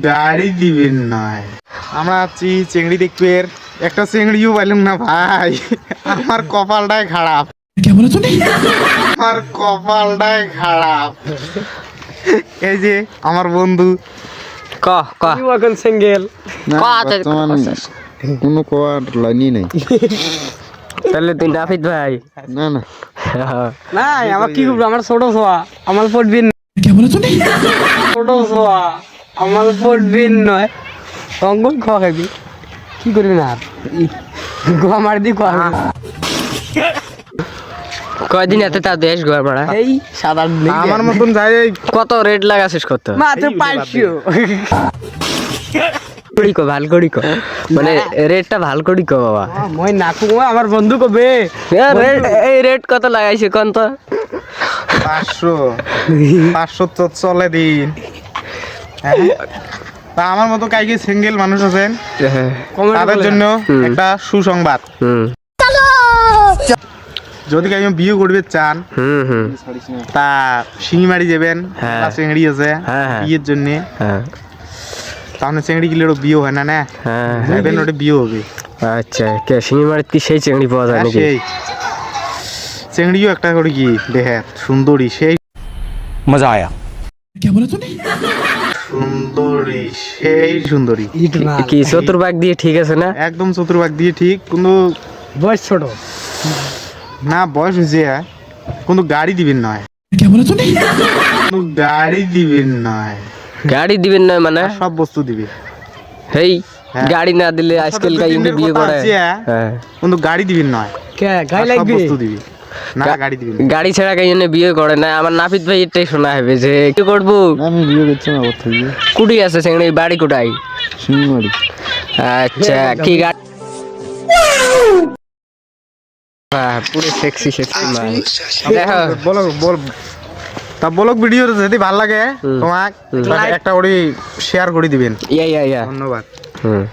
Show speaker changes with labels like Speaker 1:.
Speaker 1: গাড়ি দিবেন নয়। আমরা আছি চিংড়ি দেখবে, একটা চিংড়িও পাইলাম না ভাই। আমার কপালটাই খারাপ, আমার কপালটাই খারাপ। এই যে আমার বন্ধু
Speaker 2: এখন সিঙ্গেল
Speaker 1: কোনো কোয়ার লাইনই নেই।
Speaker 2: তাহলে তুই নাফিদ ভাই
Speaker 1: না না
Speaker 2: নাই আমার কি করবো, আমার ছোট ছোয়া আমার ফুটবিন ছোট ছোয়া আমার ফুটবিন নয় অঙ্গুল খাওয়া খাবি কি করবি না গোয়া মার দি খাওয়া কয়দিন এত তা দেশ গোয়া মারা এই 7-8 দিন
Speaker 1: আমার মতন যাই।
Speaker 2: কত রেট লাগাছিস কত মাত্র 500 কড়িকো ভাল কড়িকো মানে রেটটা ভাল কড়িকো বাবা মই নাকু আমার বন্ধু কবে রেট এই রেট কত লাগাইছে কোন তো
Speaker 1: 500 তো চলে দিন। তা আমার মতো কাইকে সিঙ্গেল মানুষ আছেন তাদের জন্য একটা সুসংবাদ। যদি কাইকে বিয়ে করবে চান তা শিঙিমারি যাবেন, চিংড়ি আছে বিয়ের জন্য। তাহলে চিংড়ি কিলো বিয়ে হয় না না যাবেন, ওটা বিয়ে হবে।
Speaker 2: আচ্ছা কে শিঙিমারিতে কি সেই চিংড়ি পাওয়া যায় নাকি?
Speaker 1: সেই চিংড়িও একটা করে কি দেখে সুন্দরী, সেই
Speaker 3: मजा आया क्या बोला तूने
Speaker 1: সুন্দরী, সেই সুন্দরী।
Speaker 2: কি চতুর্ভাগ দিয়ে ঠিক আছে না?
Speaker 1: একদম চতুর্ভাগ দিয়ে ঠিক, কিন্তু
Speaker 2: বয়স ছোট
Speaker 1: না বয়স হয়েছে, কিন্তু গাড়ি দিবেন নয়।
Speaker 3: क्या बोला तूने
Speaker 1: কিন্তু গাড়ি দিবেন নয়,
Speaker 2: গাড়ি দিবেন না মানে
Speaker 1: সব বস্তু দিবে।
Speaker 2: হেই গাড়ি না দিলে আজকাল কাই বিয়ে করে হ্যাঁ
Speaker 1: কিন্তু গাড়ি দিবেন নয়,
Speaker 2: কে গাড়ি
Speaker 1: সব
Speaker 2: লাগবে
Speaker 1: বস্তু দিবে না, গাড়ি দিবেন।
Speaker 2: গাড়ি ছাড়া কাই বিয়ে করে না। আমার নাফিদ ভাই এটাই শোনা হবে যে কি করব।
Speaker 1: আমি বিয়ে করছি না কোথা থেকে,
Speaker 2: কুটি আছে সেখানে বাড়ি কোটাই
Speaker 1: শিঙিমারি।
Speaker 2: আচ্ছা কি গাড়ি পুরো সেক্সি সেক্সি মাল দেখো
Speaker 1: বলো বল, তা ব্লগ ভিডিও যদি ভালো লাগে তোমাক একটা করে শেয়ার করে দিবেন।
Speaker 2: ইয়া
Speaker 1: ধন্যবাদ।
Speaker 2: হুম